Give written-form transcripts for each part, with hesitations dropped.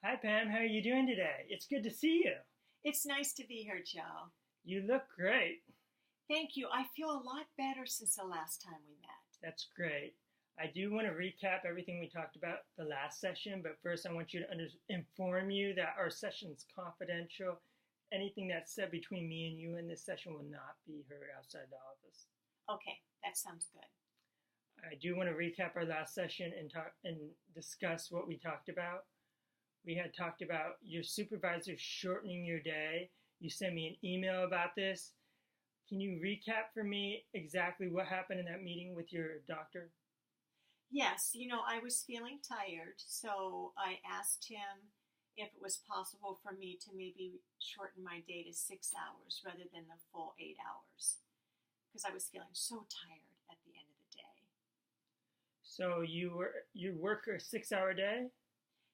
Hi Pam, how are you doing today? It's good to see you. It's nice to be here, Joe. You look great. Thank you. I feel a lot better since the last time we met. That's great. I do want to recap everything we talked about the last session, but first I want you to inform you that our session is confidential. Anything that's said between me and you in this session will not be heard outside the office. Okay, that sounds good. I do want to recap our last session and discuss what we talked about. We had talked about your supervisor shortening your day. You sent me an email about this. Can you recap for me exactly what happened in that meeting with your doctor? Yes, I was feeling tired, so I asked him if it was possible for me to maybe shorten my day to 6 hours rather than the full 8 hours because I was feeling so tired at the end of the day. So you work a 6 hour day?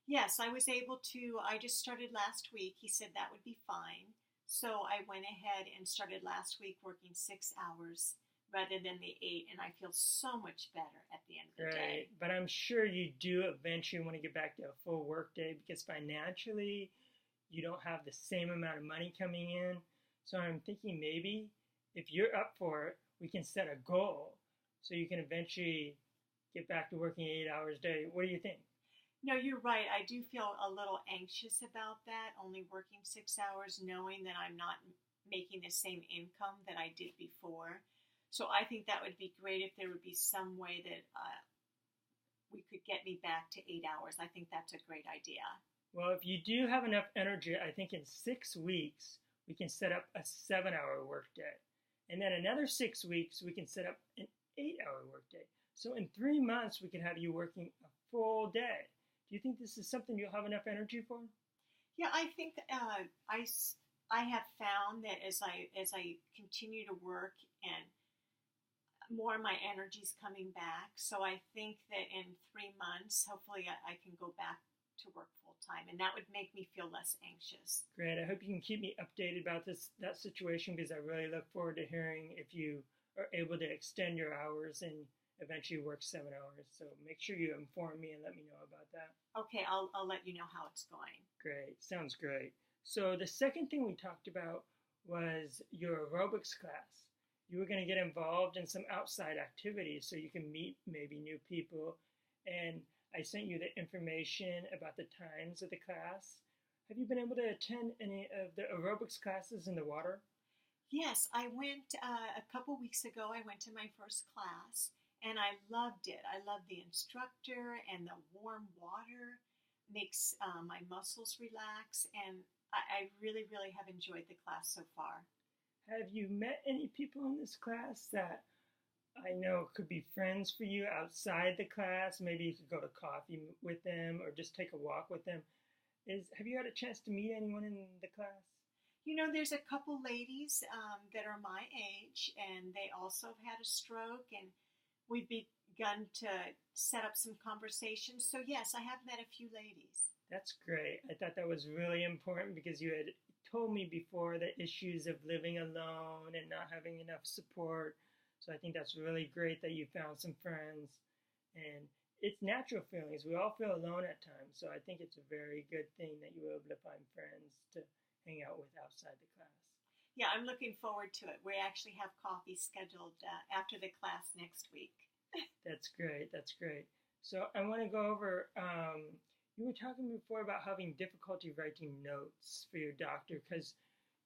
Yes, I was able to. I just started last week. He said that would be fine. So I went ahead and started last week working 6 hours rather than the eight, and I feel so much better at the end of the day. Right. But I'm sure you do eventually want to get back to a full work day because financially you don't have the same amount of money coming in. So I'm thinking maybe if you're up for it, we can set a goal so you can eventually get back to working 8 hours a day. What do you think? No, you're right. I do feel a little anxious about that, only working 6 hours, knowing that I'm not making the same income that I did before. So I think that would be great if there would be some way that we could get me back to 8 hours. I think that's a great idea. Well, if you do have enough energy, I think in 6 weeks we can set up a 7 hour workday. And then another 6 weeks we can set up an 8 hour workday. So in 3 months we can have you working a full day. Do you think this is something you'll have enough energy for? Yeah, I think I have found that as I continue to work and more of my energy's coming back. So I think that in 3 months, hopefully I can go back to work full time, and that would make me feel less anxious. Great. I hope you can keep me updated about that situation because I really look forward to hearing if you are able to extend your hours and eventually work 7 hours. So make sure you inform me and let me know about that. Okay, I'll let you know how it's going. Great. Sounds great. So the second thing we talked about was your aerobics class. You were going to get involved in some outside activities so you can meet maybe new people. And I sent you the information about the times of the class. Have you been able to attend any of the aerobics classes in the water? Yes, I went a couple weeks ago. I went to my first class, and I loved it. I loved the instructor, and the warm water makes my muscles relax, and I really, really have enjoyed the class so far. Have you met any people in this class that I know could be friends for you outside the class? Maybe you could go to coffee with them or just take a walk with them. Have you had a chance to meet anyone in the class? There's a couple ladies that are my age, and they also have had a stroke, and we've begun to set up some conversations. So, yes, I have met a few ladies. That's great. I thought that was really important because you had told me before the issues of living alone and not having enough support. So I think that's really great that you found some friends. And it's natural feelings. We all feel alone at times. So I think it's a very good thing that you were able to find friends to hang out with outside the class. Yeah, I'm looking forward to it. We actually have coffee scheduled after the class next week. That's great. That's great. So I want to go over. You were talking before about having difficulty writing notes for your doctor because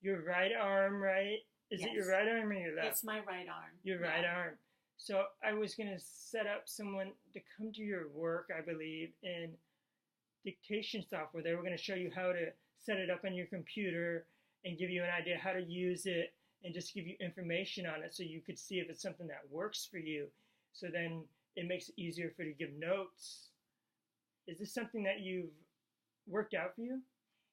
your right arm, right? Is it Yes. your right arm or your left? It's my right arm. Your right arm. So I was going to set up someone to come to your work, I believe, in dictation software. They were going to show you how to set it up on your computer and give you an idea how to use it and just give you information on it so you could see if it's something that works for you. So then it makes it easier for you to give notes. Is this something that you've worked out for you?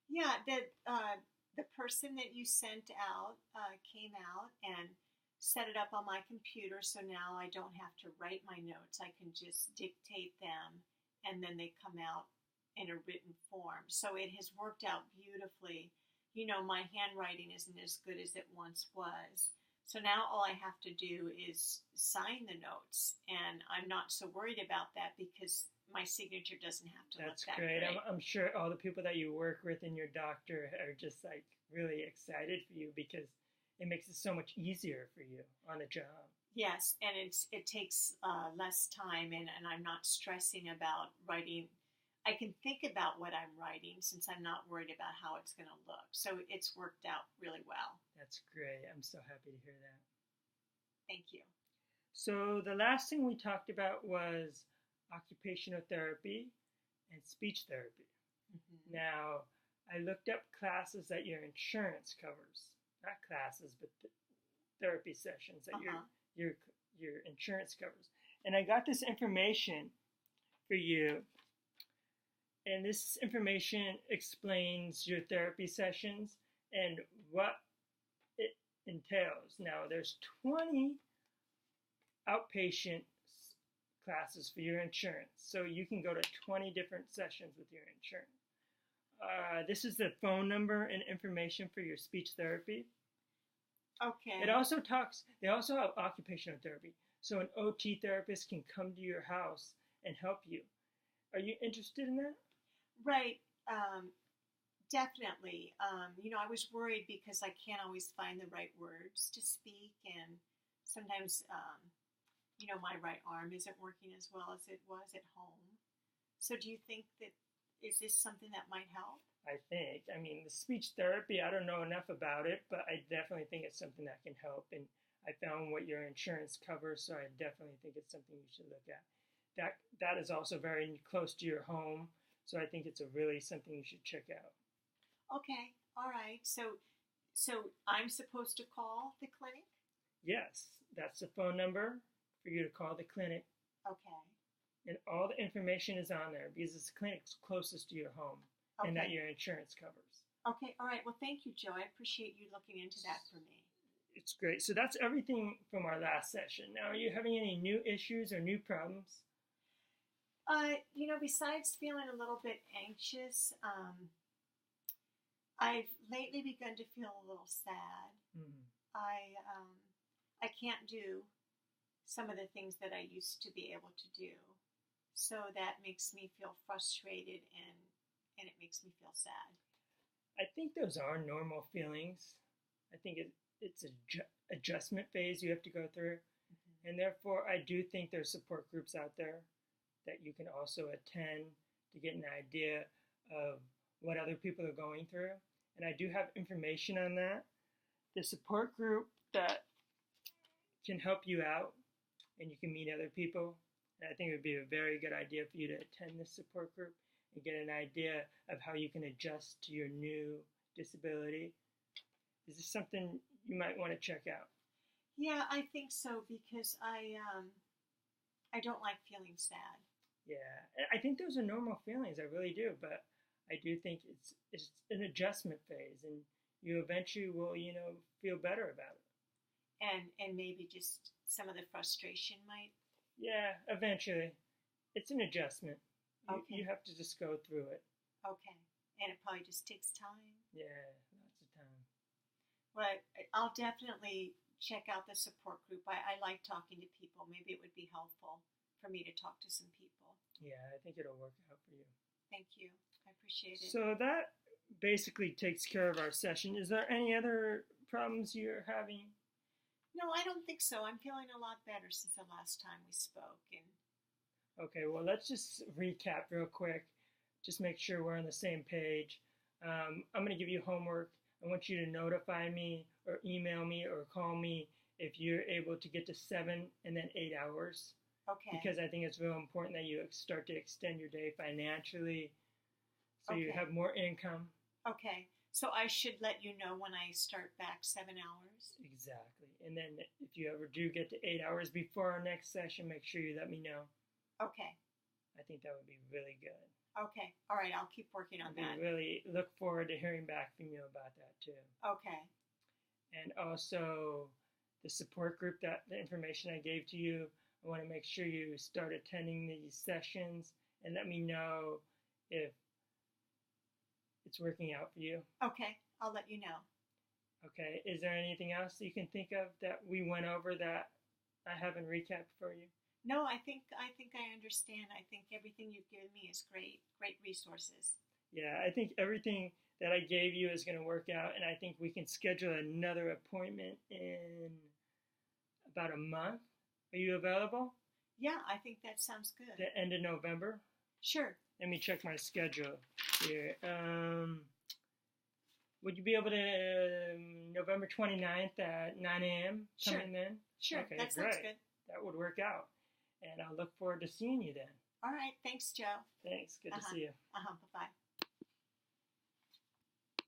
Yeah, the person that you sent out came out and set it up on my computer, so now I don't have to write my notes. I can just dictate them, and then they come out in a written form. So it has worked out beautifully. My handwriting isn't as good as it once was. So now all I have to do is sign the notes, and I'm not so worried about that because my signature doesn't have to That's look that great. great. I'm sure all the people that you work with and your doctor are just like really excited for you because it makes it so much easier for you on the job. Yes, and it takes less time, and I'm not stressing about writing. I can think about what I'm writing since I'm not worried about how it's going to look. So it's worked out really well. That's great. I'm so happy to hear that. Thank you. So the last thing we talked about was occupational therapy and speech therapy. Mm-hmm. Now, I looked up classes that your insurance covers. Not classes, but therapy sessions that your insurance covers. And I got this information for you. And this information explains your therapy sessions and what it entails. Now, there's 20 outpatient classes for your insurance. So you can go to 20 different sessions with your insurance. This is the phone number and information for your speech therapy. Okay. They also have occupational therapy. So an OT therapist can come to your house and help you. Are you interested in that? Right. Definitely. I was worried because I can't always find the right words to speak, and sometimes, my right arm isn't working as well as it was at home. So do you think is this something that might help? I mean, the speech therapy, I don't know enough about it, but I definitely think it's something that can help. And I found what your insurance covers, so I definitely think it's something you should look at. That is also very close to your home, so I think it's really something you should check out. Okay, all right. So I'm supposed to call the clinic? Yes, that's the phone number for you to call the clinic. Okay. And all the information is on there because it's the clinic's closest to your home and that your insurance covers. Okay, all right. Well, thank you, Joe. I appreciate you looking into that for me. It's great. So that's everything from our last session. Now, are you having any new issues or new problems? Besides feeling a little bit anxious, I've lately begun to feel a little sad. Mm-hmm. I can't do some of the things that I used to be able to do. So that makes me feel frustrated and it makes me feel sad. I think those are normal feelings. I think it's an adjustment phase you have to go through. Mm-hmm. And therefore, I do think there's support groups out there that you can also attend to get an idea of what other people are going through. And I do have information on that. The support group that can help you out and you can meet other people. And I think it would be a very good idea for you to attend this support group and get an idea of how you can adjust to your new disability. Is this something you might want to check out? Yeah, I think so because I don't like feeling sad. Yeah, I think those are normal feelings. I really do, but I do think it's an adjustment phase, and you eventually will, feel better about it. And maybe just some of the frustration might. Yeah, eventually, it's an adjustment. Okay. You have to just go through it. Okay, and it probably just takes time. Yeah, lots of time. But I'll definitely check out the support group. I like talking to people. Maybe it would be helpful for me to talk to some people. Yeah, I think it'll work out for you. Thank you. I appreciate it. So that basically takes care of our session. Is there any other problems you're having? No, I don't think so. I'm feeling a lot better since the last time we spoke. Okay, well, let's just recap real quick. Just make sure we're on the same page. I'm going to give you homework. I want you to notify me or email me or call me if you're able to get to 7 and then 8 hours. Okay. Because I think it's real important that you start to extend your day financially so you have more income. Okay. So I should let you know when I start back 7 hours? Exactly. And then if you ever do get to 8 hours before our next session, make sure you let me know. Okay. I think that would be really good. Okay. All right. I'll keep working on that. We really look forward to hearing back from you about that too. Okay. And also the support group, that the information I gave to you, I want to make sure you start attending these sessions and let me know if it's working out for you. Okay. I'll let you know. Okay. Is there anything else you can think of that we went over that I haven't recapped for you? No, I think I understand. I think everything you've given me is great, great resources. Yeah, I think everything that I gave you is going to work out, and I think we can schedule another appointment in about a month. Are you available? Yeah, I think that sounds good. The end of November? Sure. Let me check my schedule here. Would you be able to November 29th at 9 a.m. come Sure. in then? Sure. Okay, That sounds great. good. That would work out. And I'll look forward to seeing you then. All right. Thanks, Joe. Thanks. Good to Uh-huh. see you. Bye bye.